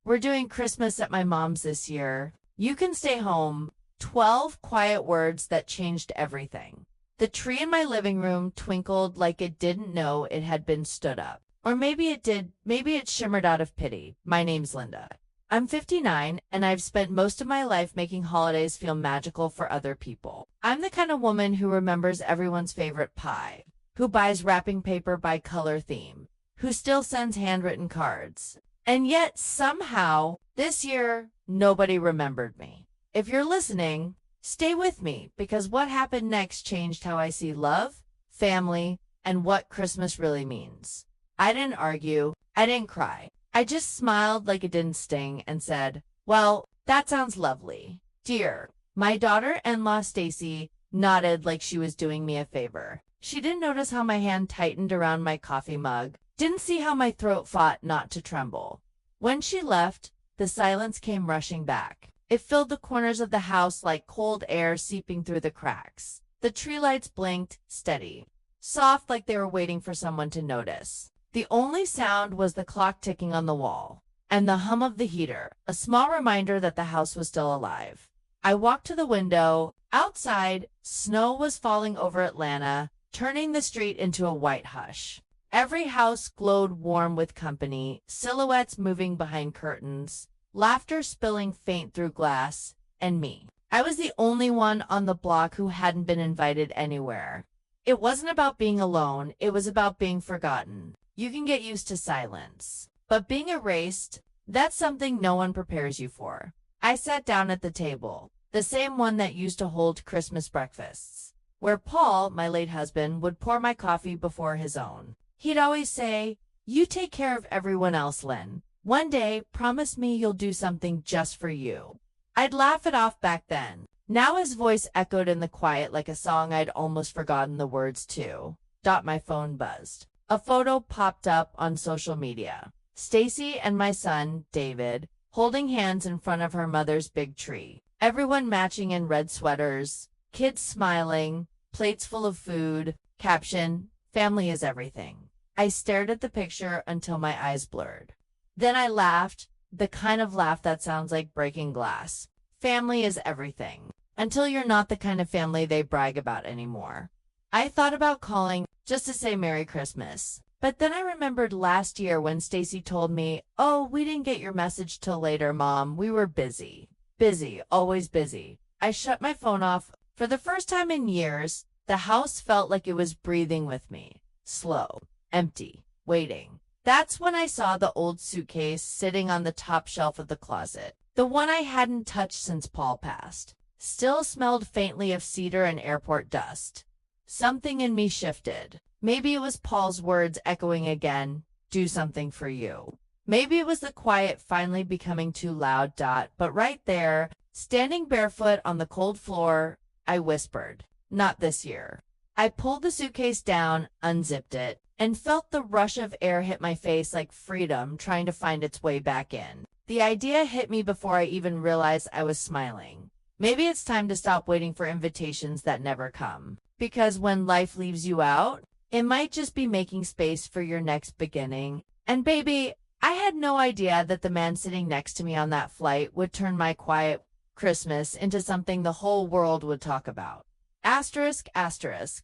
We're doing Christmas at my mom's this year. You can stay home. 12 quiet words that changed everything. The tree in my living room twinkled like it didn't know it had been stood up. Or maybe it did. Maybe it shimmered out of pity. My name's Linda. I'm 59, and I've spent most of my life making holidays feel magical for other people. I'm the kind of woman who remembers everyone's favorite pie, who buys wrapping paper by color theme, who still sends handwritten cards. And yet, somehow, this year, nobody remembered me. If you're listening, stay with me, because what happened next changed how I see love, family, and what Christmas really means. I didn't argue. I didn't cry. I just smiled like it didn't sting and said, well, that sounds lovely. Dear. My daughter-in-law Stacy nodded like she was doing me a favor. She didn't notice how my hand tightened around my coffee mug, didn't see how my throat fought not to tremble. When she left, the silence came rushing back. It filled the corners of the house like cold air seeping through the cracks. The tree lights blinked, steady, soft like they were waiting for someone to notice. The only sound was the clock ticking on the wall, and the hum of the heater, a small reminder that the house was still alive. I walked to the window. Outside, snow was falling over Atlanta, turning the street into a white hush. Every house glowed warm with company, silhouettes moving behind curtains, laughter spilling faint through glass, and me. I was the only one on the block who hadn't been invited anywhere. It wasn't about being alone, it was about being forgotten. You can get used to silence, but being erased, that's something no one prepares you for. I sat down at the table, the same one that used to hold Christmas breakfasts, where Paul, my late husband, would pour my coffee before his own. He'd always say, you take care of everyone else, Lynn. One day, promise me you'll do something just for you. I'd laugh it off back then. Now his voice echoed in the quiet like a song I'd almost forgotten the words to. My phone buzzed. A photo popped up on social media. Stacy and my son, David, holding hands in front of her mother's big tree. Everyone matching in red sweaters, kids smiling, plates full of food. Caption, family is everything. I stared at the picture until my eyes blurred. Then I laughed, the kind of laugh that sounds like breaking glass. Family is everything, until you're not the kind of family they brag about anymore. I thought about calling just to say Merry Christmas. But then I remembered last year when Stacy told me, oh, we didn't get your message till later, Mom. We were busy. Busy, always busy. I shut my phone off. For the first time in years, the house felt like it was breathing with me. Slow, empty, waiting. That's when I saw the old suitcase sitting on the top shelf of the closet. The one I hadn't touched since Paul passed. Still smelled faintly of cedar and airport dust. Something in me shifted. Maybe it was Paul's words echoing again, do something for you. Maybe it was the quiet finally becoming too loud. But right there, standing barefoot on the cold floor, I whispered, not this year. I pulled the suitcase down, unzipped it, and felt the rush of air hit my face like freedom trying to find its way back in. The idea hit me before I even realized I was smiling. Maybe it's time to stop waiting for invitations that never come. Because when life leaves you out, it might just be making space for your next beginning. And baby, I had no idea that the man sitting next to me on that flight would turn my quiet Christmas into something the whole world would talk about. Asterisk, asterisk.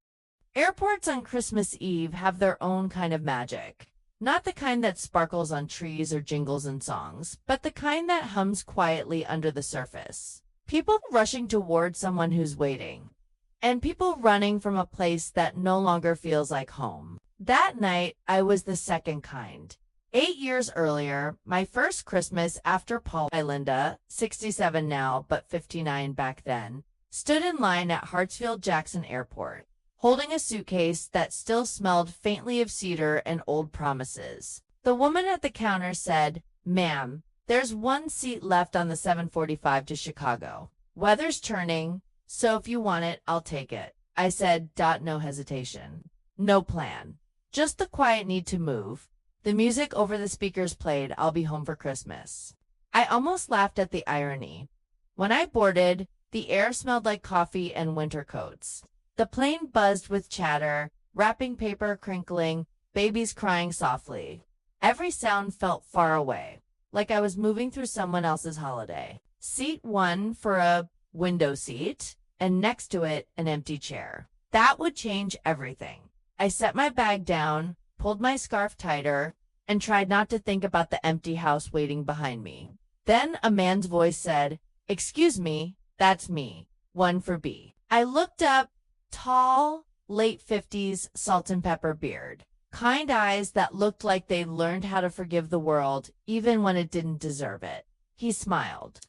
Airports on Christmas Eve have their own kind of magic. Not the kind that sparkles on trees or jingles in songs, but the kind that hums quietly under the surface. People rushing toward someone who's waiting. And people running from a place that no longer feels like home. That night, I was the second kind. 8 years earlier, my first Christmas after Paul and Linda, 67 now but 59 back then, stood in line at Hartsfield-Jackson Airport, holding a suitcase that still smelled faintly of cedar and old promises. The woman at the counter said, "Ma'am, there's one seat left on the 745 to Chicago. Weather's turning, so if you want it, I'll take it." I said, no hesitation. No plan. Just the quiet need to move. The music over the speakers played, "I'll Be Home for Christmas." I almost laughed at the irony. When I boarded, the air smelled like coffee and winter coats. The plane buzzed with chatter, wrapping paper crinkling, babies crying softly. Every sound felt far away. like I was moving through someone else's holiday. Seat 1 for a window seat, and next to it, an empty chair. That would change everything. I set my bag down, pulled my scarf tighter, and tried not to think about the empty house waiting behind me. Then a man's voice said, "Excuse me, that's me. 1 for B." I looked up, tall, late 50s, salt and pepper beard. Kind eyes that looked like they learned how to forgive the world, even when it didn't deserve it. He smiled.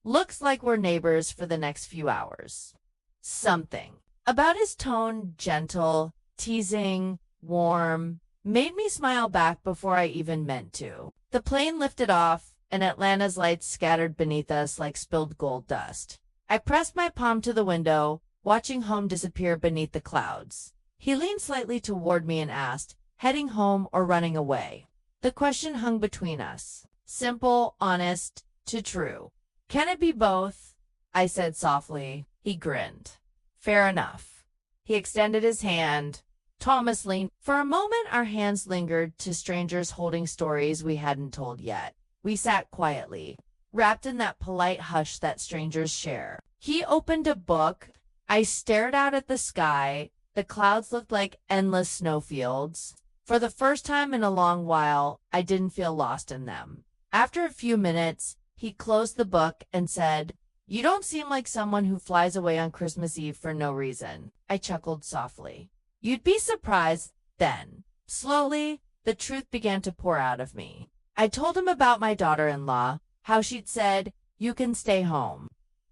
"Looks like we're neighbors for the next few hours." Something about his tone, gentle, teasing, warm, made me smile back before I even meant to. The plane lifted off, and Atlanta's lights scattered beneath us like spilled gold dust. I pressed my palm to the window, watching home disappear beneath the clouds. He leaned slightly toward me and asked, "Heading home or running away?" The question hung between us. Simple, honest, to true. "Can it be both?" I said softly. He grinned. "Fair enough." He extended his hand. Thomas leaned. For a moment, our hands lingered to strangers holding stories we hadn't told yet. We sat quietly, wrapped in that polite hush that strangers share. He opened a book. I stared out at the sky. The clouds looked like endless snowfields. For the first time in a long while, I didn't feel lost in them. After a few minutes, he closed the book and said, "You don't seem like someone who flies away on Christmas Eve for no reason." I chuckled softly. "You'd be surprised." Then, slowly, the truth began to pour out of me. I told him about my daughter-in-law, how she'd said, "You can stay home,"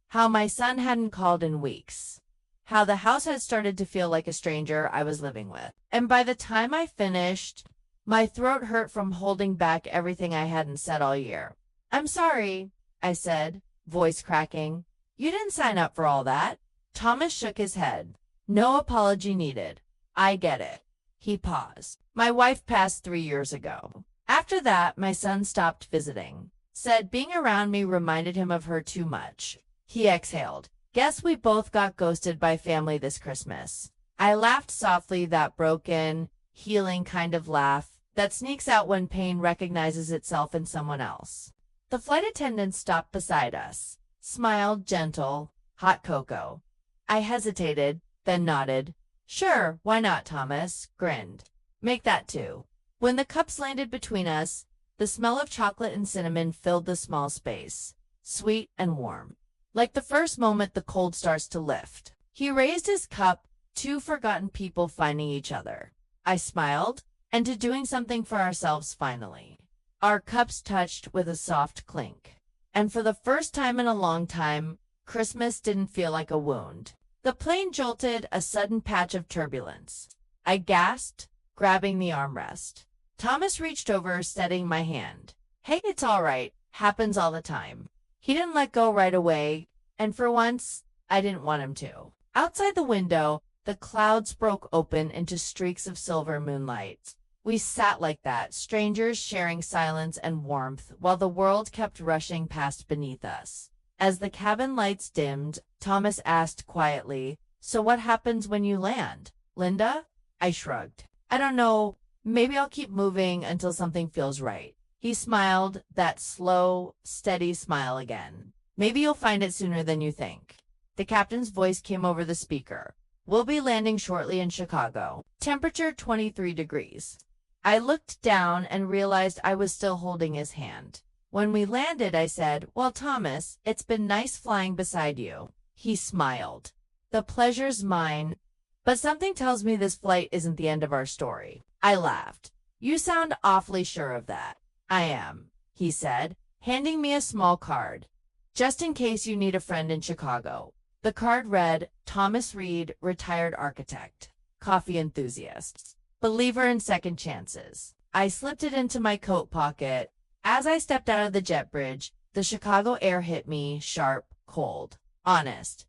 how my son hadn't called in weeks, how the house had started to feel like a stranger I was living with. And by the time I finished, my throat hurt from holding back everything I hadn't said all year. "I'm sorry," I said, voice cracking. "You didn't sign up for all that." Thomas shook his head. "No apology needed. I get it." He paused. "My wife passed 3 years ago. After that, my son stopped visiting. Said being around me reminded him of her too much." He exhaled. "Guess we both got ghosted by family this Christmas." I laughed softly, that broken, healing kind of laugh that sneaks out when pain recognizes itself in someone else. The flight attendant stopped beside us, smiled, gentle, "Hot cocoa." I hesitated, then nodded. "Sure, why not?" Thomas grinned. "Make that 2. When the cups landed between us, the smell of chocolate and cinnamon filled the small space, sweet and warm. Like the first moment the cold starts to lift. He raised his cup, 2 forgotten people finding each other. I smiled, and to doing something for ourselves finally. Our cups touched with a soft clink. And for the first time in a long time, Christmas didn't feel like a wound. The plane jolted, a sudden patch of turbulence. I gasped, grabbing the armrest. Thomas reached over, steadying my hand. "Hey, it's all right. Happens all the time." He didn't let go right away, and for once, I didn't want him to. Outside the window, the clouds broke open into streaks of silver moonlight. We sat like that, strangers sharing silence and warmth, while the world kept rushing past beneath us. As the cabin lights dimmed, Thomas asked quietly, "So what happens when you land, Linda?" I shrugged. "I don't know. Maybe I'll keep moving until something feels right." He smiled, that slow, steady smile again. "Maybe you'll find it sooner than you think." The captain's voice came over the speaker. "We'll be landing shortly in Chicago. Temperature 23 degrees. I looked down and realized I was still holding his hand. When we landed, I said, "Well, Thomas, it's been nice flying beside you." He smiled. "The pleasure's mine, but something tells me this flight isn't the end of our story." I laughed. "You sound awfully sure of that." "I am," he said, handing me a small card. "Just in case you need a friend in Chicago." The card read, "Thomas Reed, retired architect, coffee enthusiast, believer in second chances." I slipped it into my coat pocket. As I stepped out of the jet bridge, the Chicago air hit me, sharp, cold, honest,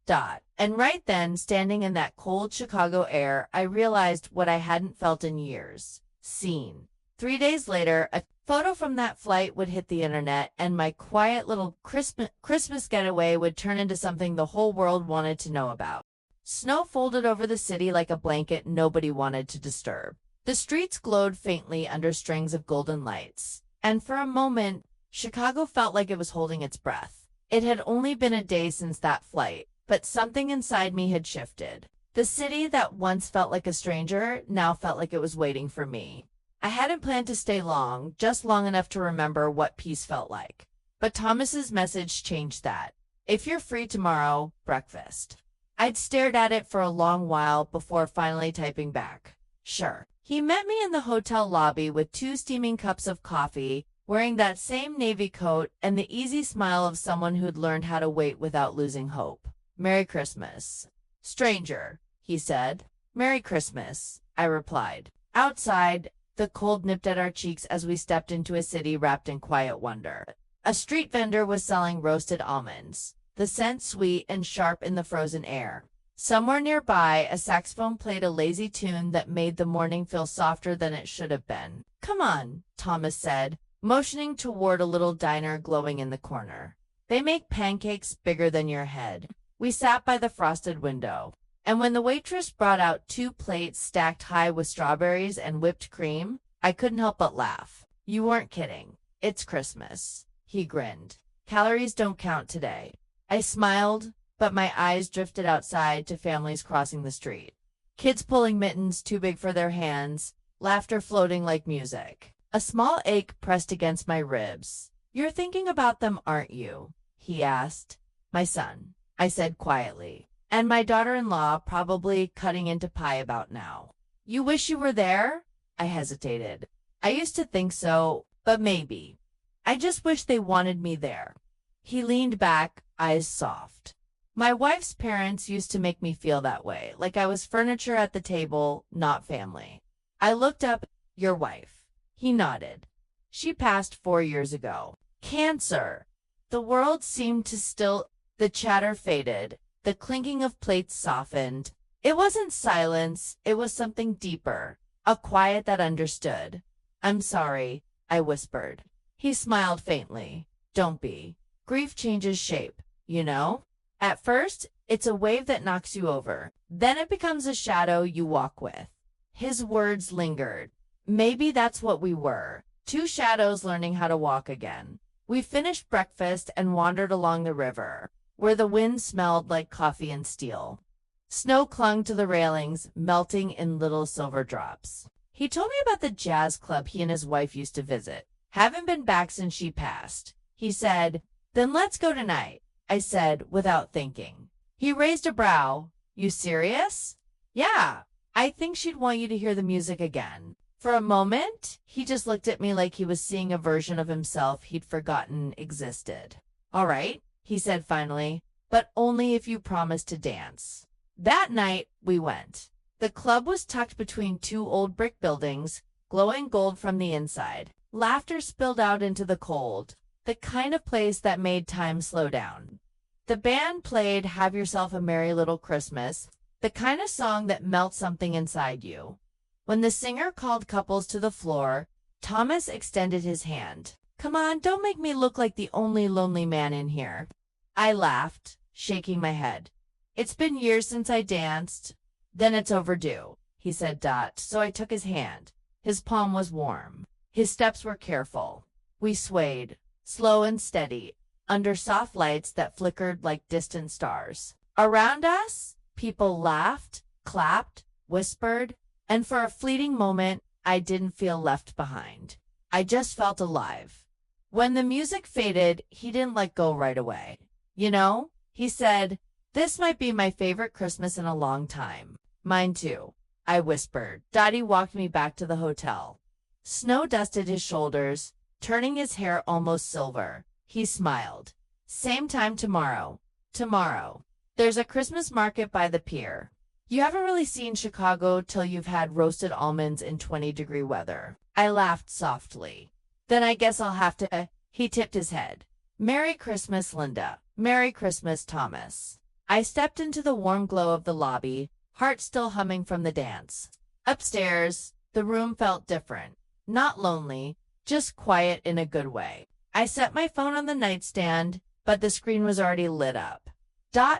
And right then, standing in that cold Chicago air, I realized what I hadn't felt in years. Seen. 3 days later, a photo from that flight would hit the internet, and my quiet little Christmas getaway would turn into something the whole world wanted to know about. Snow folded over the city like a blanket nobody wanted to disturb. The streets glowed faintly under strings of golden lights. And for a moment, Chicago felt like it was holding its breath. It had only been a day since that flight, but something inside me had shifted. The city that once felt like a stranger now felt like it was waiting for me. I hadn't planned to stay long, just long enough to remember what peace felt like. But Thomas's message changed that. If you're free tomorrow, breakfast. I'd stared at it for a long while before finally typing back. Sure. He met me in the hotel lobby with 2 steaming cups of coffee, wearing that same navy coat and the easy smile of someone who'd learned how to wait without losing hope. Merry Christmas. Stranger, he said. Merry Christmas, I replied. Outside, the cold nipped at our cheeks as we stepped into a city wrapped in quiet wonder. A street vendor was selling roasted almonds, the scent sweet and sharp in the frozen air. Somewhere nearby, a saxophone played a lazy tune that made the morning feel softer than it should have been. Come on, Thomas said, motioning toward a little diner glowing in the corner. They make pancakes bigger than your head. We sat by the frosted window, and when the waitress brought out 2 plates stacked high with strawberries and whipped cream, I couldn't help but laugh. You weren't kidding. It's Christmas. He grinned. Calories don't count today. I smiled, but my eyes drifted outside to families crossing the street. Kids pulling mittens too big for their hands, laughter floating like music. A small ache pressed against my ribs. You're thinking about them, aren't you? He asked. My son, I said quietly. And my daughter-in-law probably cutting into pie about now. You wish you were there? I hesitated. I used to think so, but maybe. I just wish they wanted me there. He leaned back, eyes soft. My wife's parents used to make me feel that way, like I was furniture at the table, not family. I looked up. Your wife. He nodded. She passed 4 years ago. Cancer. The world seemed to still. The chatter faded. The clinking of plates softened. It wasn't silence, it was something deeper, a quiet that understood. I'm sorry, I whispered. He smiled faintly. Don't be. Grief changes shape, you know? At first, it's a wave that knocks you over. Then it becomes a shadow you walk with. His words lingered. Maybe that's what we were. 2 shadows learning how to walk again. We finished breakfast and wandered along the river, where the wind smelled like coffee and steel. Snow clung to the railings, melting in little silver drops. He told me about the jazz club he and his wife used to visit. Haven't been back since she passed. He said, then let's go tonight, I said without thinking. He raised a brow. You serious? Yeah, I think she'd want you to hear the music again. For a moment, he just looked at me like he was seeing a version of himself he'd forgotten existed. All right, he said finally, but only if you promise to dance. That night, we went. The club was tucked between 2 old brick buildings, glowing gold from the inside. Laughter spilled out into the cold, the kind of place that made time slow down. The band played Have Yourself a Merry Little Christmas, the kind of song that melts something inside you. When the singer called couples to the floor, Thomas extended his hand. Come on, don't make me look like the only lonely man in here. I laughed, shaking my head. It's been years since I danced. Then it's overdue, he said. So I took his hand. His palm was warm. His steps were careful. We swayed, slow and steady, under soft lights that flickered like distant stars. Around us, people laughed, clapped, whispered, and for a fleeting moment, I didn't feel left behind. I just felt alive. When the music faded, he didn't let go right away. You know, he said, this might be my favorite Christmas in a long time. Mine too, I whispered. Daddy walked me back to the hotel. Snow dusted his shoulders, turning his hair almost silver. He smiled. Same time tomorrow. Tomorrow. There's a Christmas market by the pier. You haven't really seen Chicago till you've had roasted almonds in 20-degree weather. I laughed softly. Then I guess I'll have to. He tipped his head. Merry Christmas, Linda. Merry Christmas, Thomas. I stepped into the warm glow of the lobby, heart still humming from the dance. Upstairs, the room felt different. Not lonely, just quiet in a good way. I set my phone on the nightstand, but the screen was already lit up.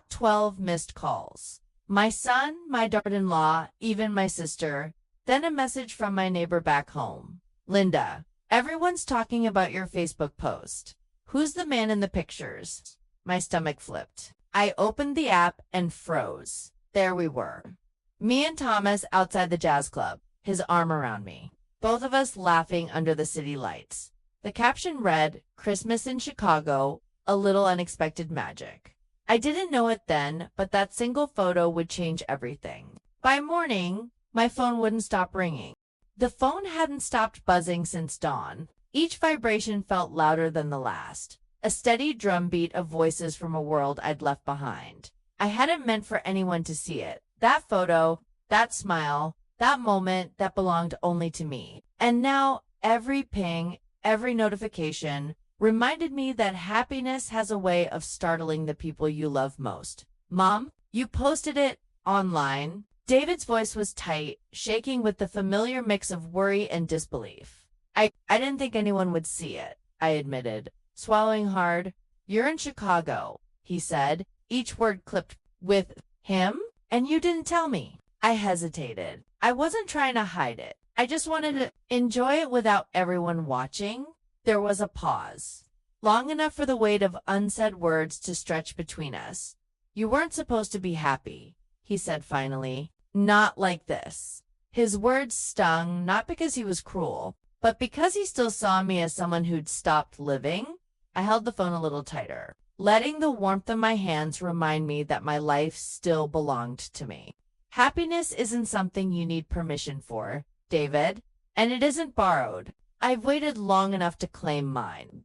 12 missed calls. My son, my daughter-in-law, even my sister. Then a message from my neighbor back home. Linda, Everyone's talking about your Facebook post. Who's the man in the pictures? My stomach flipped. I opened the app and froze. There we were. Me and Thomas outside the jazz club, his arm around me. Both of us laughing under the city lights. The caption read, "Christmas in Chicago, a little unexpected magic." I didn't know it then, but that single photo would change everything. By morning, my phone wouldn't stop ringing. The phone hadn't stopped buzzing since dawn. Each vibration felt louder than the last, a steady drumbeat of voices from a world I'd left behind. I hadn't meant for anyone to see it. That photo, that smile, that moment that belonged only to me. And now, every ping, every notification reminded me that happiness has a way of startling the people you love most. "Mom, you posted it online." David's voice was tight, shaking with the familiar mix of worry and disbelief. I didn't think anyone would see it, I admitted, swallowing hard. "You're in Chicago," he said, each word clipped. "With him? And you didn't tell me." I hesitated. I wasn't trying to hide it. I just wanted to enjoy it without everyone watching. There was a pause, long enough for the weight of unsaid words to stretch between us. "You weren't supposed to be happy," he said finally. "Not like this." His words stung, not because he was cruel, but because he still saw me as someone who'd stopped living. I held the phone a little tighter, letting the warmth of my hands remind me that my life still belonged to me. "Happiness isn't something you need permission for, David, and it isn't borrowed. I've waited long enough to claim mine."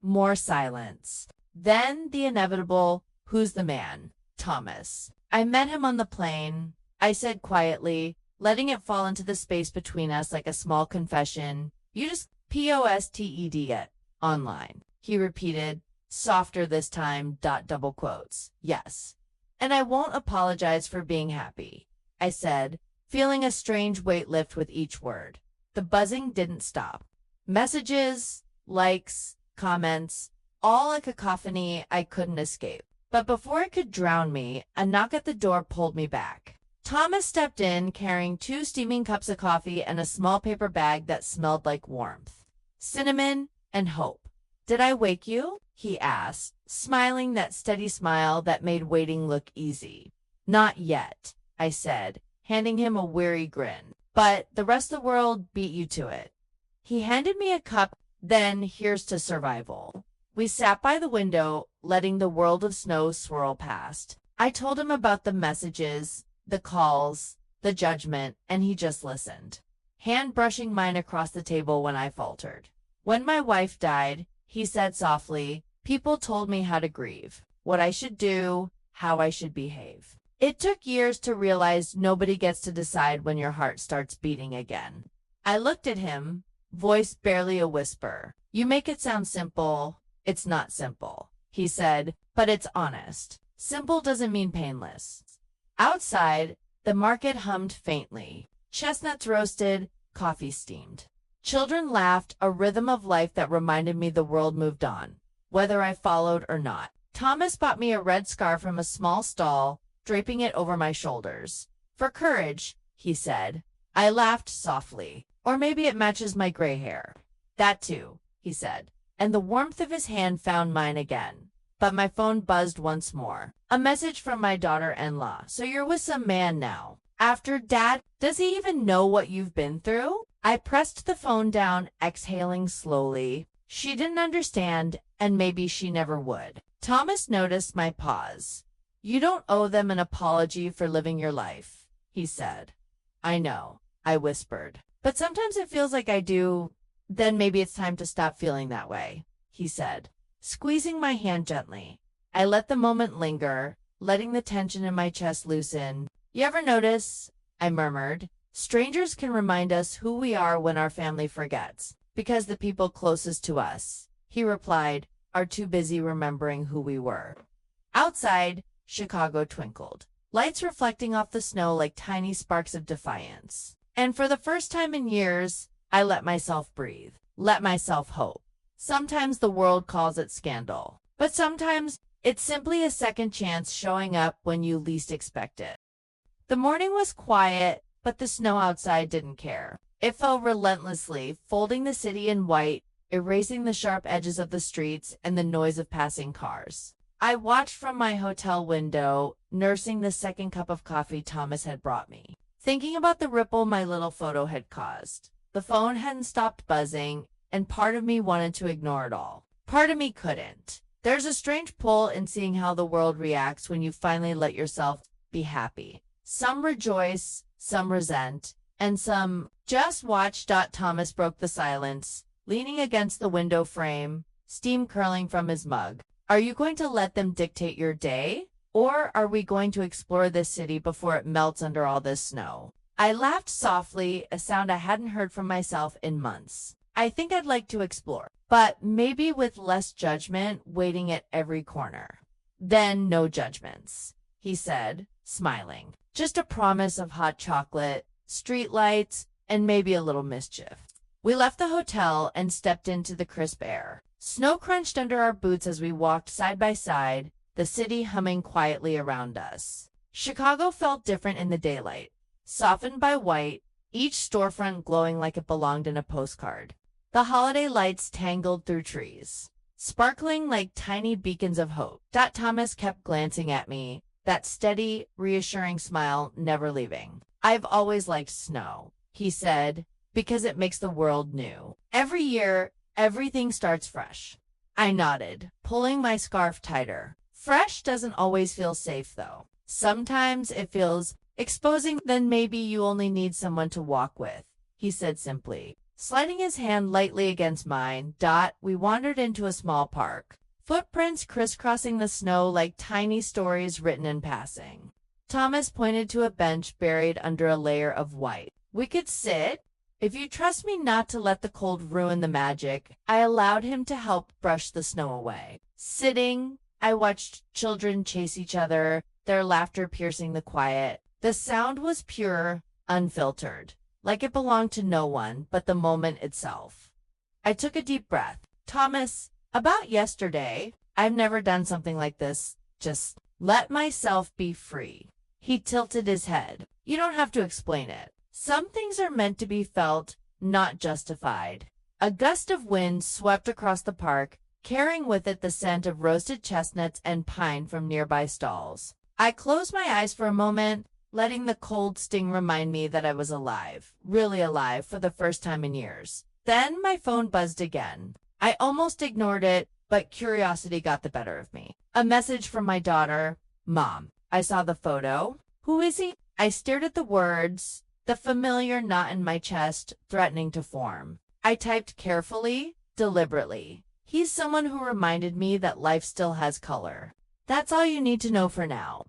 More silence. Then the inevitable, "Who's the man?" "Thomas. I met him on the plane," I said quietly, letting it fall into the space between us like a small confession. "You just posted it online," he repeated, softer this time, double quotes. "Yes. And I won't apologize for being happy," I said, feeling a strange weight lift with each word. The buzzing didn't stop. Messages, likes, comments, all a cacophony I couldn't escape. But before it could drown me, a knock at the door pulled me back. Thomas stepped in, carrying 2 steaming cups of coffee and a small paper bag that smelled like warmth, cinnamon, and hope. "Did I wake you?" he asked, smiling that steady smile that made waiting look easy. "Not yet," I said, handing him a weary grin. "But the rest of the world beat you to it." He handed me a cup, then here's to survival. We sat by the window, letting the world of snow swirl past. I told him about the messages, the calls, the judgment, and he just listened, hand brushing mine across the table when I faltered. "When my wife died," he said softly, "people told me how to grieve, what I should do, how I should behave. It took years to realize nobody gets to decide when your heart starts beating again." I looked at him, voice barely a whisper. "You make it sound simple. It's not simple," he said, "but it's honest. Simple doesn't mean painless." Outside, the market hummed faintly. Chestnuts roasted, coffee steamed. Children laughed, a rhythm of life that reminded me the world moved on, whether I followed or not. Thomas bought me a red scarf from a small stall, draping it over my shoulders. "For courage," he said. I laughed softly. "Or maybe it matches my gray hair." "That too," he said, and the warmth of his hand found mine again. But my phone buzzed once more. A message from my daughter-in-law. "So you're with some man now. After Dad? Does he even know what you've been through?" I pressed the phone down, exhaling slowly. She didn't understand, and maybe she never would. Thomas noticed my pause. "You don't owe them an apology for living your life," he said. "I know," I whispered. "But sometimes it feels like I do." "Then maybe it's time to stop feeling that way," he said, squeezing my hand gently. I let the moment linger, letting the tension in my chest loosen. "You ever notice," I murmured, "strangers can remind us who we are when our family forgets, because the people closest to us," he replied, "are too busy remembering who we were." Outside, Chicago twinkled, lights reflecting off the snow like tiny sparks of defiance. And for the first time in years, I let myself breathe, let myself hope. Sometimes the world calls it scandal, but sometimes it's simply a second chance showing up when you least expect it. The morning was quiet, but the snow outside didn't care. It fell relentlessly, folding the city in white, erasing the sharp edges of the streets and the noise of passing cars. I watched from my hotel window, nursing the second cup of coffee Thomas had brought me, thinking about the ripple my little photo had caused. The phone hadn't stopped buzzing, and part of me wanted to ignore it all. Part of me couldn't. There's a strange pull in seeing how the world reacts when you finally let yourself be happy. Some rejoice, some resent, and some just watch. Thomas broke the silence, leaning against the window frame, steam curling from his mug. Are you going to let them dictate your day? Or are we going to explore this city before it melts under all this snow? I laughed softly, a sound I hadn't heard from myself in months. I think I'd like to explore, but maybe with less judgment waiting at every corner. Then no judgments, he said, smiling. Just a promise of hot chocolate, streetlights, and maybe a little mischief. We left the hotel and stepped into the crisp air. Snow crunched under our boots as we walked side by side, the city humming quietly around us. Chicago felt different in the daylight, softened by white, each storefront glowing like it belonged in a postcard. The holiday lights tangled through trees, sparkling like tiny beacons of hope. Thomas kept glancing at me, that steady, reassuring smile never leaving. I've always liked snow, he said, because it makes the world new. Every year, everything starts fresh. I nodded, pulling my scarf tighter. Fresh doesn't always feel safe, though. Sometimes it feels exposing. Then maybe you only need someone to walk with, he said simply, sliding his hand lightly against mine. We wandered into a small park, footprints crisscrossing the snow like tiny stories written in passing. Thomas pointed to a bench buried under a layer of white. We could sit. If you trust me not to let the cold ruin the magic, I allowed him to help brush the snow away. Sitting, I watched children chase each other, their laughter piercing the quiet. The sound was pure, unfiltered, like it belonged to no one but the moment itself. I took a deep breath. Thomas, about yesterday, I've never done something like this. Just let myself be free. He tilted his head. You don't have to explain it. Some things are meant to be felt, not justified. A gust of wind swept across the park, carrying with it the scent of roasted chestnuts and pine from nearby stalls. I closed my eyes for a moment, letting the cold sting remind me that I was alive, really alive for the first time in years. Then my phone buzzed again. I almost ignored it, but curiosity got the better of me. A message from my daughter. Mom, I saw the photo. Who is he? I stared at the words, the familiar knot in my chest threatening to form. I typed carefully, deliberately. He's someone who reminded me that life still has color. That's all you need to know for now.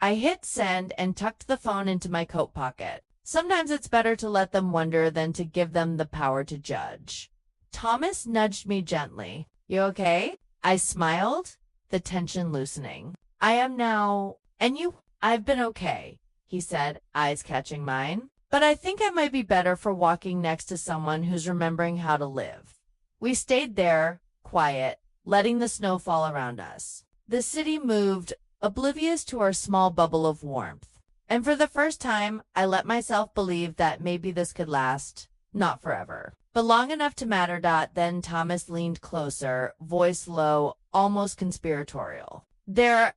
I hit send and tucked the phone into my coat pocket. Sometimes it's better to let them wonder than to give them the power to judge. Thomas nudged me gently. You okay? I smiled, the tension loosening. I am now. And you? I've been okay, he said, eyes catching mine. But I think I might be better for walking next to someone who's remembering how to live. We stayed there, quiet, letting the snow fall around us. The city moved, oblivious to our small bubble of warmth. And for the first time, I let myself believe that maybe this could last, not forever, but long enough to matter. Then Thomas leaned closer, voice low, almost conspiratorial. There's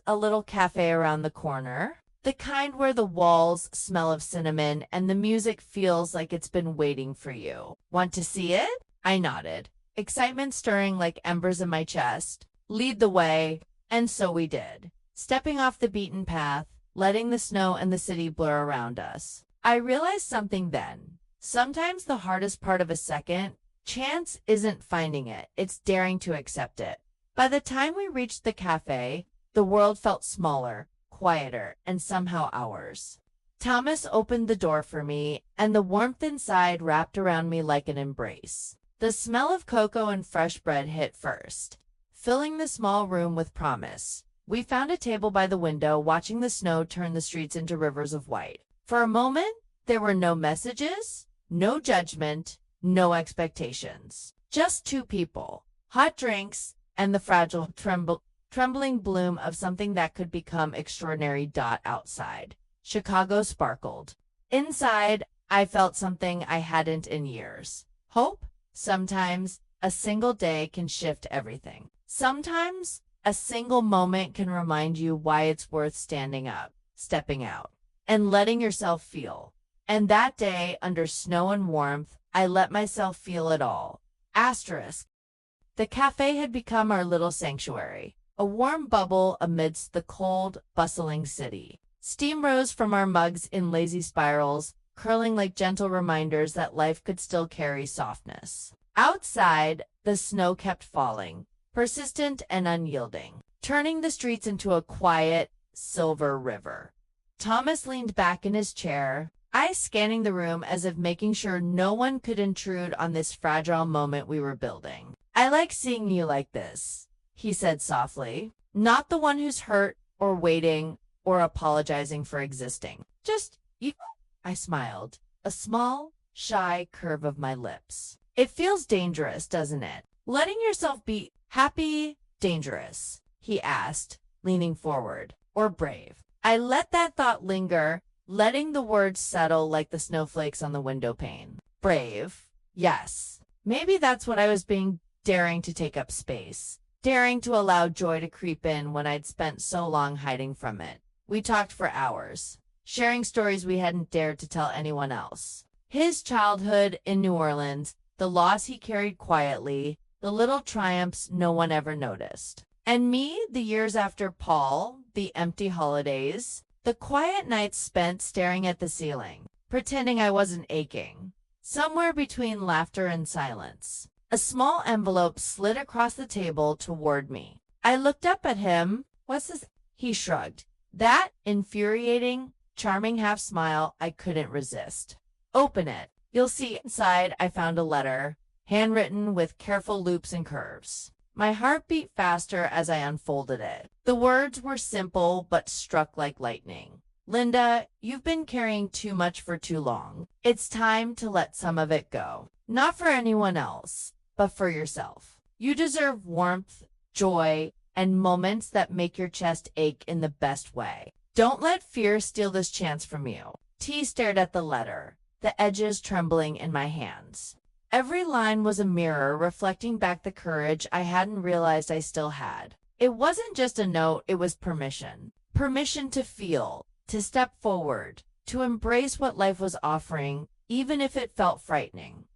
a little cafe around the corner. The kind where the walls smell of cinnamon and the music feels like it's been waiting for you. Want to see it? I nodded, excitement stirring like embers in my chest. Lead the way, and so we did, stepping off the beaten path, letting the snow and the city blur around us. I realized something then. Sometimes the hardest part of a second chance isn't finding it, it's daring to accept it. By the time we reached the cafe, the world felt smaller, quieter, and somehow ours. Thomas opened the door for me, and the warmth inside wrapped around me like an embrace. The smell of cocoa and fresh bread hit first, filling the small room with promise. We found a table by the window, watching the snow turn the streets into rivers of white. For a moment, there were no messages, no judgment, no expectations. Just two people, hot drinks, and the fragile, trembling bloom of something that could become extraordinary. Outside, Chicago sparkled. Inside, I felt something I hadn't in years. Hope? Sometimes a single day can shift everything. Sometimes a single moment can remind you why it's worth standing up, stepping out, and letting yourself feel. And that day, under snow and warmth, I let myself feel it all. Asterisk. The cafe had become our little sanctuary, a warm bubble amidst the cold, bustling city. Steam rose from our mugs in lazy spirals, curling like gentle reminders that life could still carry softness. Outside, the snow kept falling, persistent and unyielding, turning the streets into a quiet, silver river. Thomas leaned back in his chair, eyes scanning the room as if making sure no one could intrude on this fragile moment we were building. "I like seeing you like this," he said softly. "Not the one who's hurt or waiting or apologizing for existing. Just you." I smiled, a small, shy curve of my lips. "It feels dangerous, doesn't it? Letting yourself be happy, dangerous?" he asked, leaning forward. "Or brave?" I let that thought linger, letting the words settle like the snowflakes on the window pane. Brave? Yes. Maybe that's what I was being, daring to take up space, daring to allow joy to creep in when I'd spent so long hiding from it. We talked for hours, sharing stories we hadn't dared to tell anyone else. His childhood in New Orleans, the loss he carried quietly, the little triumphs no one ever noticed. And me, the years after Paul, the empty holidays, the quiet nights spent staring at the ceiling, pretending I wasn't aching. Somewhere between laughter and silence, a small envelope slid across the table toward me. I looked up at him. "What's this?" He shrugged. That infuriating, charming half-smile I couldn't resist. "Open it. You'll see." Inside, I found a letter, handwritten with careful loops and curves. My heart beat faster as I unfolded it. The words were simple but struck like lightning. "Linda, you've been carrying too much for too long. It's time to let some of it go. Not for anyone else, but for yourself. You deserve warmth, joy, and moments that make your chest ache in the best way. Don't let fear steal this chance from you." T stared at the letter, the edges trembling in my hands. Every line was a mirror reflecting back the courage I hadn't realized I still had. It wasn't just a note, it was permission. Permission to feel, to step forward, to embrace what life was offering, even if it felt frightening.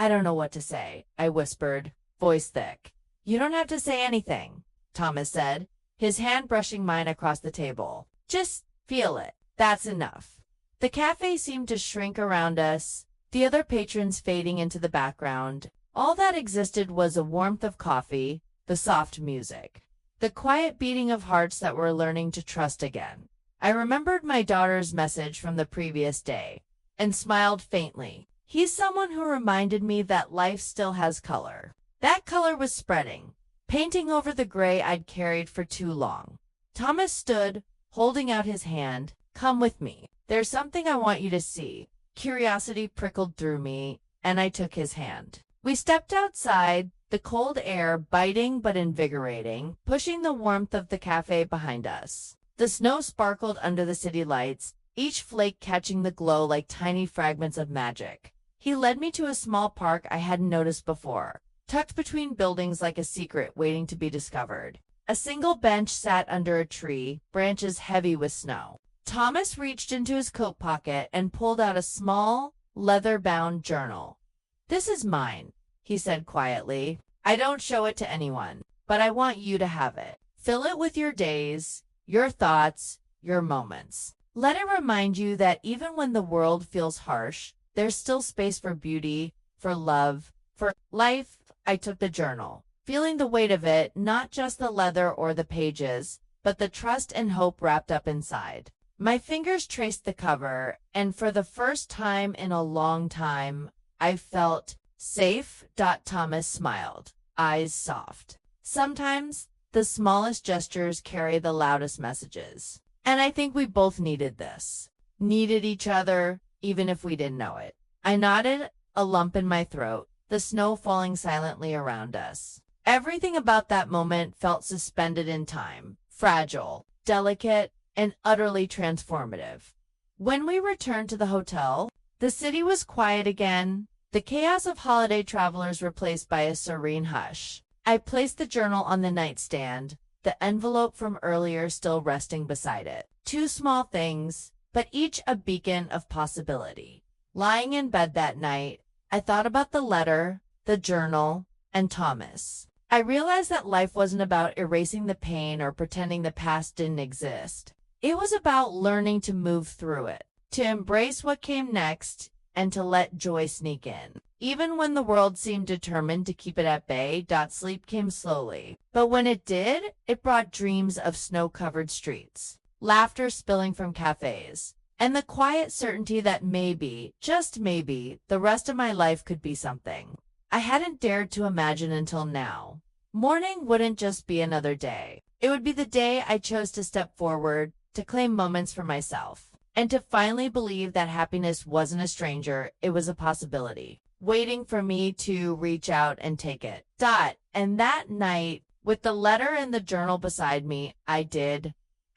I don't know what to say," I whispered, voice thick. "You don't have to say anything," Thomas said, his hand brushing mine across the table. "Just feel it. That's enough." The cafe seemed to shrink around us, the other patrons fading into the background. All that existed was a warmth of coffee, the soft music, the quiet beating of hearts that were learning to trust again. I remembered my daughter's message from the previous day and smiled faintly. He's someone who reminded me that life still has color. That color was spreading, painting over the gray I'd carried for too long. Thomas stood, holding out his hand. "Come with me. There's something I want you to see." Curiosity prickled through me, and I took his hand. We stepped outside, the cold air biting but invigorating, pushing the warmth of the cafe behind us. The snow sparkled under the city lights, each flake catching the glow like tiny fragments of magic. He led me to a small park I hadn't noticed before, tucked between buildings like a secret waiting to be discovered. A single bench sat under a tree, branches heavy with snow. Thomas reached into his coat pocket and pulled out a small, leather-bound journal. "This is mine," he said quietly. "I don't show it to anyone, but I want you to have it. Fill it with your days, your thoughts, your moments. Let it remind you that even when the world feels harsh, there's still space for beauty, for love, for life." I took the journal, feeling the weight of it, not just the leather or the pages, but the trust and hope wrapped up inside. My fingers traced the cover, and for the first time in a long time, I felt safe. Thomas smiled, eyes soft. Sometimes, the smallest gestures carry the loudest messages. And I think we both needed this. Needed each other, even if we didn't know it. I nodded, a lump in my throat, the snow falling silently around us. Everything about that moment felt suspended in time, fragile, delicate, and utterly transformative. When we returned to the hotel, The city was quiet again, the chaos of holiday travelers replaced by a serene hush. I placed the journal on the nightstand, the envelope from earlier still resting beside it. Two small things, but each a beacon of possibility. Lying in bed that night, I thought about the letter, the journal, and Thomas. I realized that life wasn't about erasing the pain or pretending the past didn't exist. It was about learning to move through it, to embrace what came next, and to let joy sneak in. Even when the world seemed determined to keep it at bay, sleep came slowly. But when it did, it brought dreams of snow-covered streets, laughter spilling from cafes, and the quiet certainty that maybe, just maybe, the rest of my life could be something I hadn't dared to imagine until now. Morning wouldn't just be another day. It would be the day I chose to step forward, to claim moments for myself, and to finally believe that happiness wasn't a stranger, it was a possibility, waiting for me to reach out and take it. And that night, with the letter and the journal beside me, I did. ****.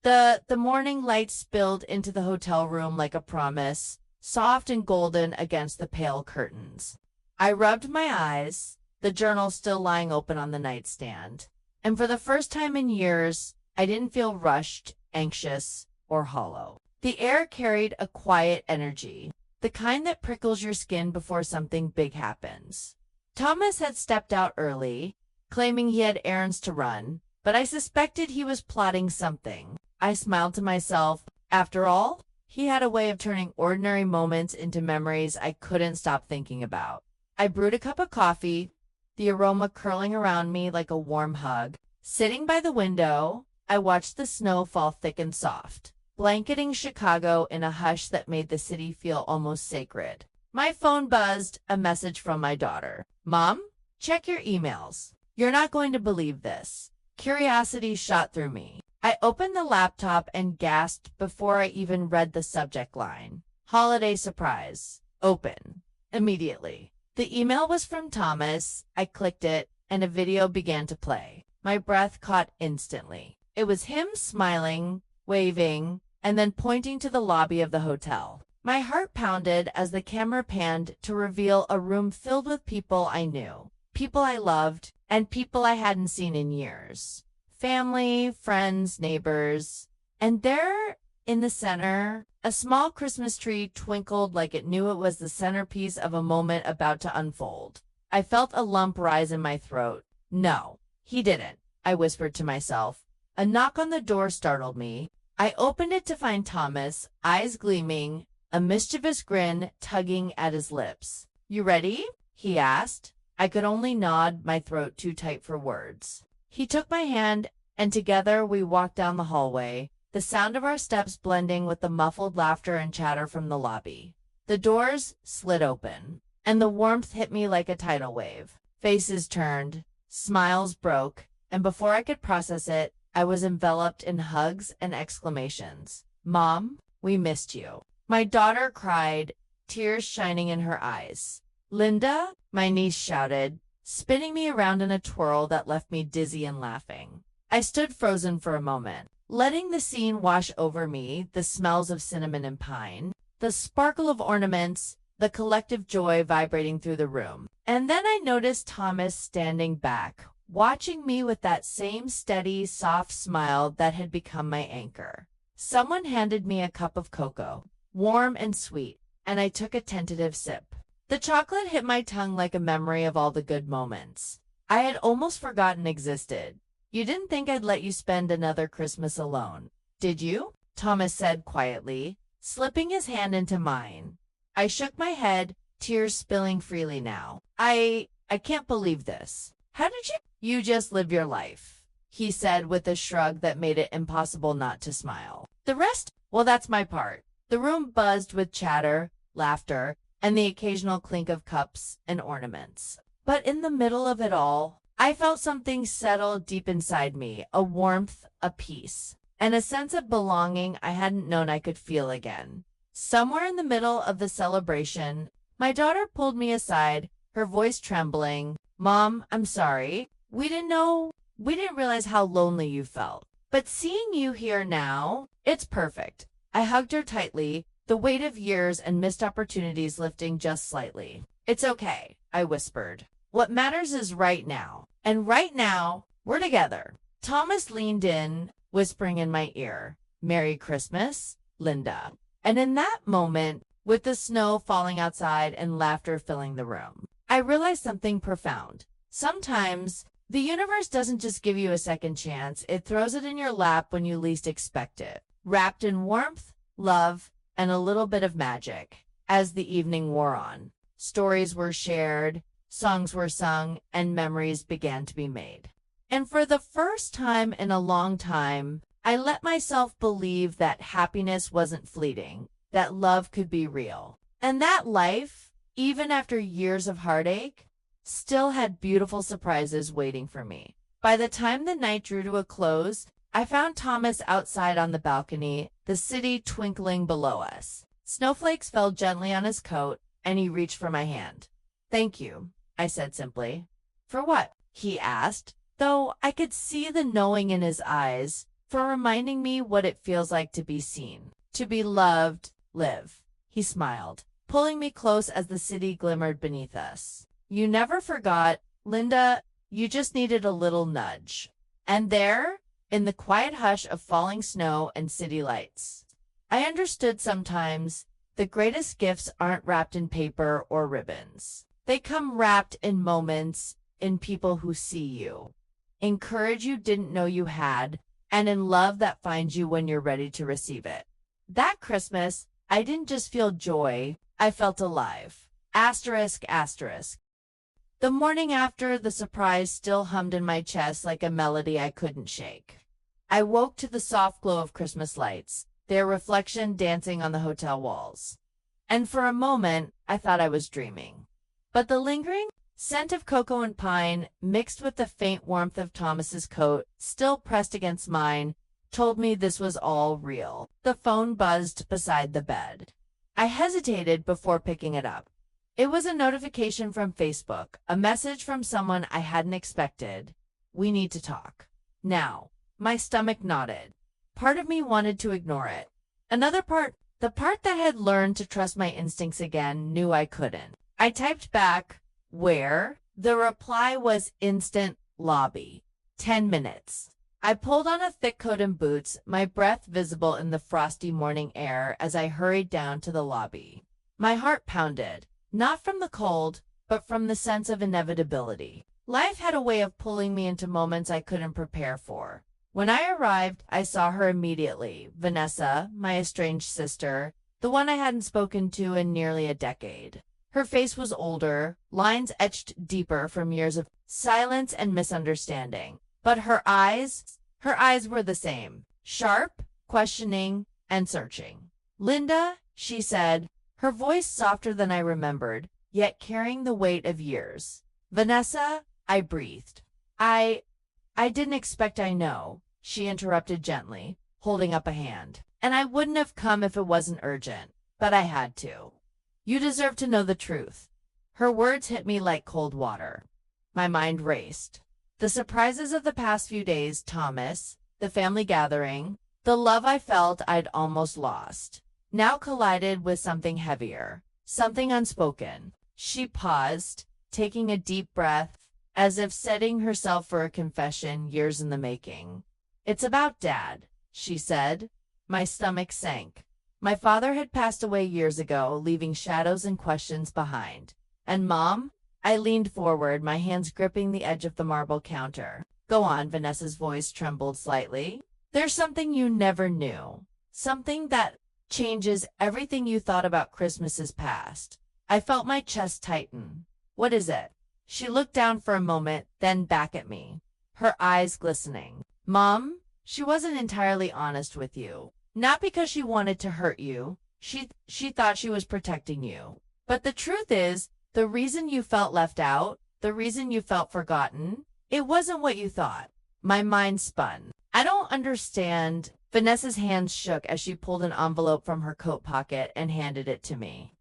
The morning light spilled into the hotel room like a promise, soft and golden against the pale curtains. I rubbed my eyes, the journal still lying open on the nightstand, and for the first time in years, I didn't feel rushed, anxious, or hollow. The air carried a quiet energy, the kind that prickles your skin before something big happens. Thomas had stepped out early, claiming he had errands to run, but I suspected he was plotting something. I smiled to myself. After all, he had a way of turning ordinary moments into memories I couldn't stop thinking about. I brewed a cup of coffee, the aroma curling around me like a warm hug. Sitting by the window, I watched the snow fall thick and soft, blanketing Chicago in a hush that made the city feel almost sacred. My phone buzzed, a message from my daughter. "Mom, check your emails. You're not going to believe this." Curiosity shot through me. I opened the laptop and gasped before I even read the subject line. "Holiday surprise. Open." Immediately. The email was from Thomas. I clicked it, and a video began to play. My breath caught instantly. It was him smiling, waving, and then pointing to the lobby of the hotel. My heart pounded as the camera panned to reveal a room filled with people I knew, people I loved, and people I hadn't seen in years. Family, friends, neighbors. And there, in the center, a small Christmas tree twinkled like it knew it was the centerpiece of a moment about to unfold. I felt a lump rise in my throat. "No, he didn't," I whispered to myself. A knock on the door startled me. I opened it to find Thomas, eyes gleaming, a mischievous grin tugging at his lips. "You ready?" he asked. I could only nod, my throat too tight for words. He took my hand, and together we walked down the hallway, the sound of our steps blending with the muffled laughter and chatter from the lobby. The doors slid open, and the warmth hit me like a tidal wave. Faces turned, smiles broke, and before I could process it, I was enveloped in hugs and exclamations. "Mom, we missed you." My daughter cried, tears shining in her eyes. "Linda," my niece shouted, spinning me around in a twirl that left me dizzy and laughing. I stood frozen for a moment, letting the scene wash over me, the smells of cinnamon and pine, the sparkle of ornaments, the collective joy vibrating through the room. And then I noticed Thomas standing back, watching me with that same steady, soft smile that had become my anchor. Someone handed me a cup of cocoa, warm and sweet, and I took a tentative sip. The chocolate hit my tongue like a memory of all the good moments I had almost forgotten existed. "You didn't think I'd let you spend another Christmas alone, did you?" Thomas said quietly, slipping his hand into mine. I shook my head, tears spilling freely now. I can't believe this. "How did you?" "You just live your life," he said with a shrug that made it impossible not to smile. "The rest? Well, that's my part." The room buzzed with chatter, laughter, and the occasional clink of cups and ornaments. But in the middle of it all, I felt something settle deep inside me, a warmth, a peace, and a sense of belonging I hadn't known I could feel again. Somewhere in the middle of the celebration, my daughter pulled me aside, her voice trembling. "Mom, I'm sorry. We didn't realize how lonely you felt. But seeing you here now, it's perfect. I hugged her tightly, the weight of years and missed opportunities lifting just slightly. "It's okay," I whispered. "What matters is right now. And right now, we're together." Thomas leaned in, whispering in my ear, "Merry Christmas, Linda." And in that moment, with the snow falling outside and laughter filling the room, I realized something profound. Sometimes, the universe doesn't just give you a second chance, it throws it in your lap when you least expect it, wrapped in warmth, love, and a little bit of magic. As the evening wore on, stories were shared, songs were sung, and memories began to be made. And for the first time in a long time, I let myself believe that happiness wasn't fleeting, that love could be real, and that life, even after years of heartache, still had beautiful surprises waiting for me. By the time the night drew to a close, I found Thomas outside on the balcony, the city twinkling below us. Snowflakes fell gently on his coat, and he reached for my hand. "Thank you," I said simply. "For what?" he asked, though I could see the knowing in his eyes, "for reminding me what it feels like to be seen, to be loved, live." He smiled, pulling me close as the city glimmered beneath us. "You never forgot, Linda, you just needed a little nudge." And there, in the quiet hush of falling snow and city lights, I understood sometimes the greatest gifts aren't wrapped in paper or ribbons. They come wrapped in moments, in people who see you, in courage you didn't know you had, and in love that finds you when you're ready to receive it. That Christmas, I didn't just feel joy, I felt alive. Asterisk, asterisk. The morning after, the surprise still hummed in my chest like a melody I couldn't shake. I woke to the soft glow of Christmas lights, their reflection dancing on the hotel walls. And for a moment, I thought I was dreaming. But the lingering scent of cocoa and pine, mixed with the faint warmth of Thomas's coat, still pressed against mine, told me this was all real. The phone buzzed beside the bed. I hesitated before picking it up. It was a notification from Facebook, a message from someone I hadn't expected. "We need to talk now." My stomach knotted. Part of me wanted to ignore it. Another part, the part that had learned to trust my instincts again, knew I couldn't. I typed back, "Where?" The reply was instant: "Lobby. 10 minutes." I pulled on a thick coat and boots, my breath visible in the frosty morning air as I hurried down to the lobby. My heart pounded. Not from the cold, but from the sense of inevitability. Life had a way of pulling me into moments I couldn't prepare for. When I arrived, I saw her immediately. Vanessa, my estranged sister, the one I hadn't spoken to in nearly a decade. Her face was older, lines etched deeper from years of silence and misunderstanding. But her eyes were the same. Sharp, questioning, and searching. "Linda," she said, her voice softer than I remembered, yet carrying the weight of years. "Vanessa," I breathed. I didn't expect I know," she interrupted gently, holding up a hand. "And I wouldn't have come if it wasn't urgent, but I had to. You deserve to know the truth." Her words hit me like cold water. My mind raced. The surprises of the past few days, Thomas, the family gathering, the love I felt I'd almost lost, now collided with something heavier, something unspoken. She paused, taking a deep breath, as if setting herself for a confession years in the making. "It's about Dad," she said. My stomach sank. My father had passed away years ago, leaving shadows and questions behind. "And Mom?" I leaned forward, my hands gripping the edge of the marble counter. "Go on," Vanessa's voice trembled slightly. "There's something you never knew. Something that changes everything you thought about Christmases past." I felt my chest tighten. "What is it?" She looked down for a moment, then back at me, her eyes glistening. "Mom, she wasn't entirely honest with you. Not because she wanted to hurt you. She thought she was protecting you. But the truth is, the reason you felt left out, the reason you felt forgotten, it wasn't what you thought." My mind spun. "I don't understand." Vanessa's hands shook as she pulled an envelope from her coat pocket and handed it to me.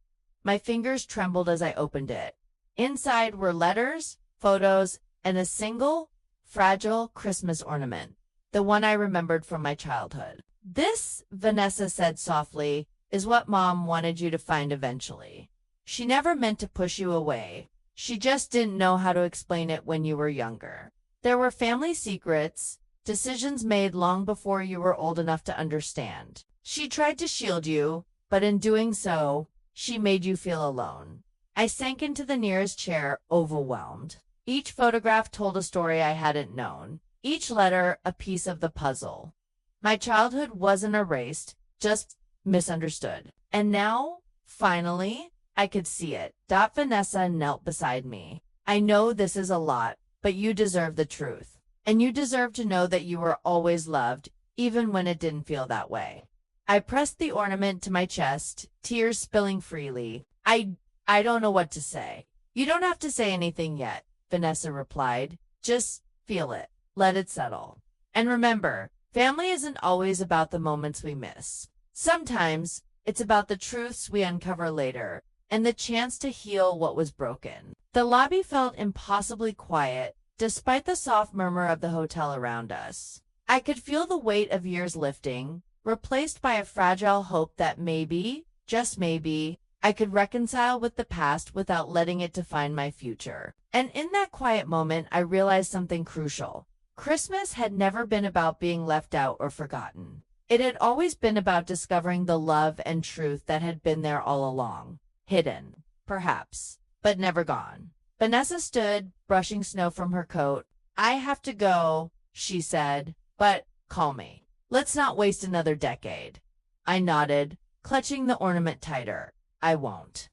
My fingers trembled as I opened it. Inside were letters, photos, and a single, fragile Christmas ornament, the one I remembered from my childhood. This, Vanessa said softly, is what Mom wanted you to find eventually. She never meant to push you away. She just didn't know how to explain it when you were younger. There were family secrets, decisions made long before you were old enough to understand. She tried to shield you, but in doing so, she made you feel alone. I sank into the nearest chair, overwhelmed. Each photograph told a story I hadn't known. Each letter, a piece of the puzzle. My childhood wasn't erased, just misunderstood. And now, finally, I could see it. Vanessa knelt beside me. I know this is a lot, but you deserve the truth. And you deserve to know that you were always loved, even when it didn't feel that way. I pressed the ornament to my chest, tears spilling freely. I don't know what to say. You don't have to say anything yet, Vanessa replied. Just feel it. Let it settle. And remember, family isn't always about the moments we miss. Sometimes it's about the truths we uncover later and the chance to heal what was broken. The lobby felt impossibly quiet, despite the soft murmur of the hotel around us. I could feel the weight of years lifting, replaced by a fragile hope that maybe, just maybe, I could reconcile with the past without letting it define my future. And in that quiet moment, I realized something crucial. Christmas had never been about being left out or forgotten. It had always been about discovering the love and truth that had been there all along. Hidden, perhaps, but never gone. Vanessa stood, brushing snow from her coat. I have to go, she said, but call me. Let's not waste another decade. I nodded, clutching the ornament tighter. I won't.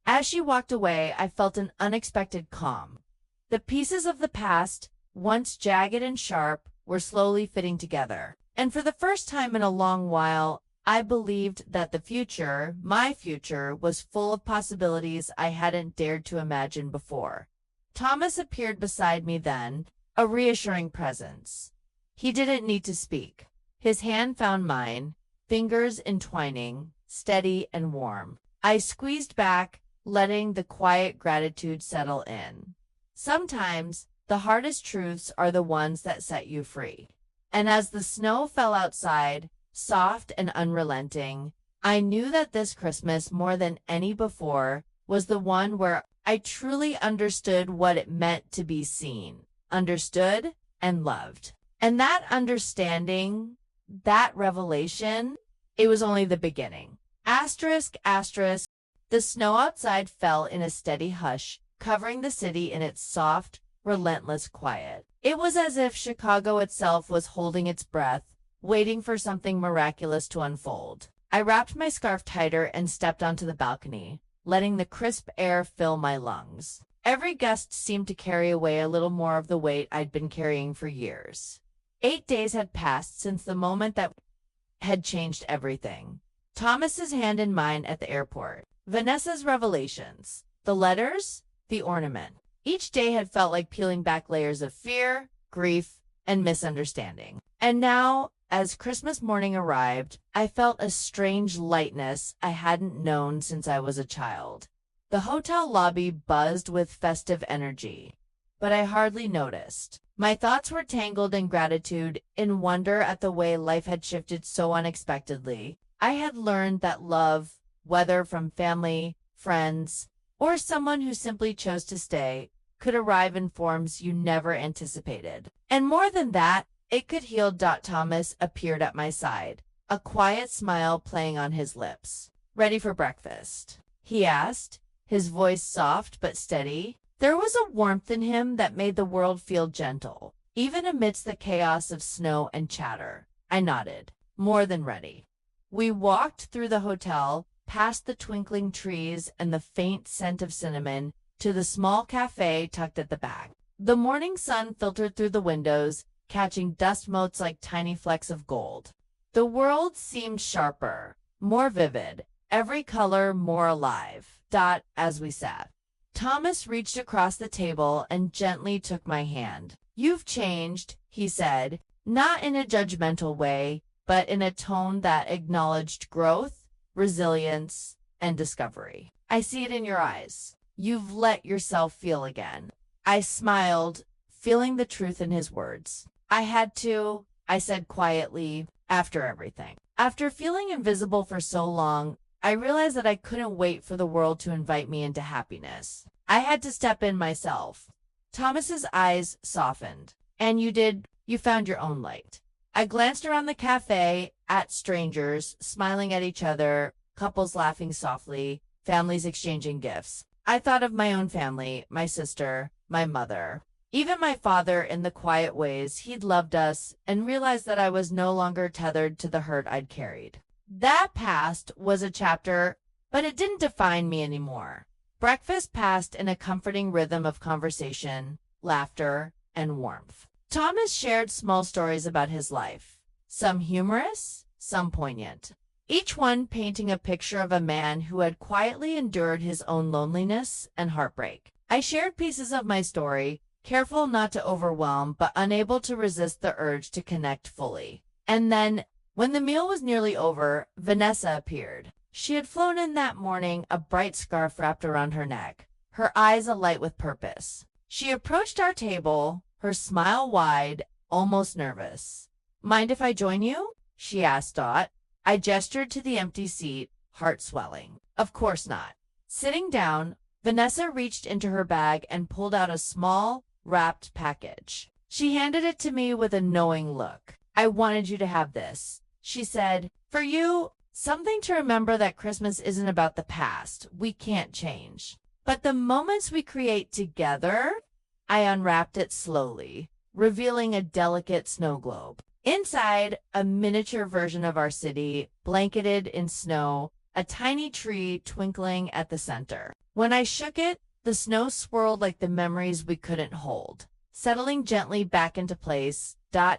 As she walked away, I felt an unexpected calm. The pieces of the past, once jagged and sharp, were slowly fitting together. And for the first time in a long while, I believed that the future, my future, was full of possibilities I hadn't dared to imagine before. Thomas appeared beside me then, a reassuring presence. He didn't need to speak. His hand found mine, fingers entwining, steady and warm. I squeezed back, letting the quiet gratitude settle in. Sometimes, the hardest truths are the ones that set you free. And as the snow fell outside, soft and unrelenting, I knew that this Christmas, more than any before, was the one where I truly understood what it meant to be seen, understood, and loved. And that understanding, that revelation, it was only the beginning. Asterisk, asterisk, the snow outside fell in a steady hush, covering the city in its soft, relentless quiet. It was as if Chicago itself was holding its breath, waiting for something miraculous to unfold. I wrapped my scarf tighter and stepped onto the balcony, letting the crisp air fill my lungs. Every gust seemed to carry away a little more of the weight I'd been carrying for years. 8 days had passed since the moment that had changed everything. Thomas's hand in mine at the airport. Vanessa's revelations. The letters, the ornament. Each day had felt like peeling back layers of fear, grief, and misunderstanding. And now, as Christmas morning arrived, I felt a strange lightness I hadn't known since I was a child. The hotel lobby buzzed with festive energy, but I hardly noticed. My thoughts were tangled in gratitude, in wonder at the way life had shifted so unexpectedly. I had learned that love, whether from family, friends, or someone who simply chose to stay, could arrive in forms you never anticipated. And more than that, it could heal. Thomas appeared at my side, a quiet smile playing on his lips. Ready for breakfast? He asked, his voice soft but steady. There was a warmth in him that made the world feel gentle, even amidst the chaos of snow and chatter. I nodded, more than ready. We walked through the hotel, past the twinkling trees and the faint scent of cinnamon, to the small cafe tucked at the back. The morning sun filtered through the windows, catching dust motes like tiny flecks of gold. The world seemed sharper, more vivid, every color more alive. As we sat, Thomas reached across the table and gently took my hand. You've changed, he said, not in a judgmental way, but in a tone that acknowledged growth, resilience, and discovery. I see it in your eyes. You've let yourself feel again. I smiled, feeling the truth in his words. I had to, I said quietly, after everything. After feeling invisible for so long, I realized that I couldn't wait for the world to invite me into happiness. I had to step in myself. Thomas's eyes softened. And you did, you found your own light. I glanced around the cafe at strangers, smiling at each other, couples laughing softly, families exchanging gifts. I thought of my own family, my sister, my mother. Even my father, in the quiet ways he'd loved us, and realized that I was no longer tethered to the hurt I'd carried. That past was a chapter, but it didn't define me anymore. Breakfast passed in a comforting rhythm of conversation, laughter, and warmth. Thomas shared small stories about his life, some humorous, some poignant, each one painting a picture of a man who had quietly endured his own loneliness and heartbreak. I shared pieces of my story, careful not to overwhelm, but unable to resist the urge to connect fully. And then, when the meal was nearly over, Vanessa appeared. She had flown in that morning, a bright scarf wrapped around her neck, her eyes alight with purpose. She approached our table, her smile wide, almost nervous. "Mind if I join you?" she asked Dot. I gestured to the empty seat, heart swelling. "Of course not." Sitting down, Vanessa reached into her bag and pulled out a small, wrapped package. She handed it to me with a knowing look. "I wanted you to have this," she said. "For you, something to remember that Christmas isn't about the past. We can't change. But the moments we create together." I unwrapped it slowly, revealing a delicate snow globe. Inside, a miniature version of our city, blanketed in snow, a tiny tree twinkling at the center. When I shook it, the snow swirled like the memories we couldn't hold. Settling gently back into place,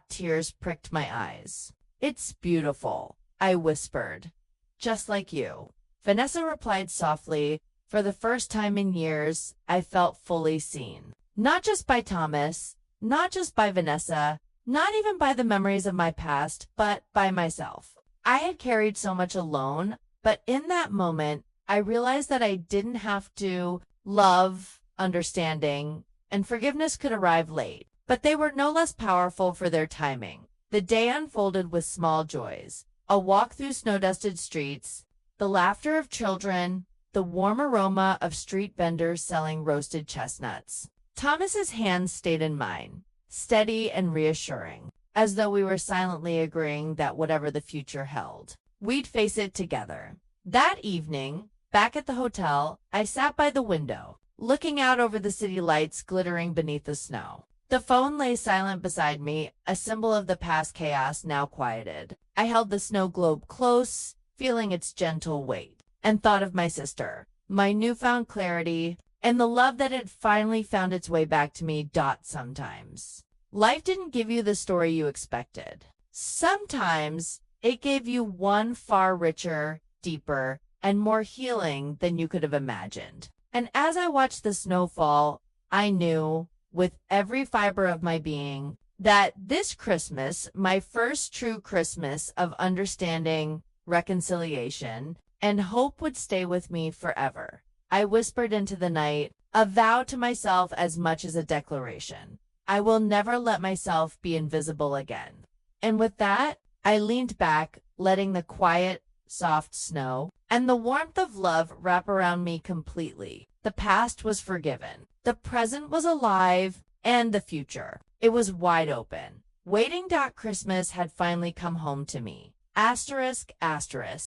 tears pricked my eyes. "It's beautiful," I whispered. "Just like you." Vanessa replied softly. For the first time in years, I felt fully seen. Not just by Thomas, not just by Vanessa, not even by the memories of my past, but by myself. I had carried so much alone, but in that moment, I realized that I didn't have to. Love, understanding, and forgiveness could arrive late, but they were no less powerful for their timing. The day unfolded with small joys: a walk through snow-dusted streets, the laughter of children, the warm aroma of street vendors selling roasted chestnuts. Thomas's hand stayed in mine, steady and reassuring, as though we were silently agreeing that whatever the future held, we'd face it together. That evening, back at the hotel, I sat by the window, looking out over the city lights glittering beneath the snow. The phone lay silent beside me, a symbol of the past chaos now quieted. I held the snow globe close, feeling its gentle weight, and thought of my sister, my newfound clarity, and the love that had finally found its way back to me. Sometimes life didn't give you the story you expected. Sometimes it gave you one far richer, deeper, and more healing than you could have imagined. And as I watched the snowfall, I knew, with every fiber of my being, that this Christmas, my first true Christmas of understanding, reconciliation, and hope, would stay with me forever. I whispered into the night, a vow to myself as much as a declaration. I will never let myself be invisible again. And with that, I leaned back, letting the quiet, soft snow and the warmth of love wrap around me completely. The past was forgiven. The present was alive, and the future, it was wide open. Waiting. Christmas had finally come home to me. Asterisk, asterisk.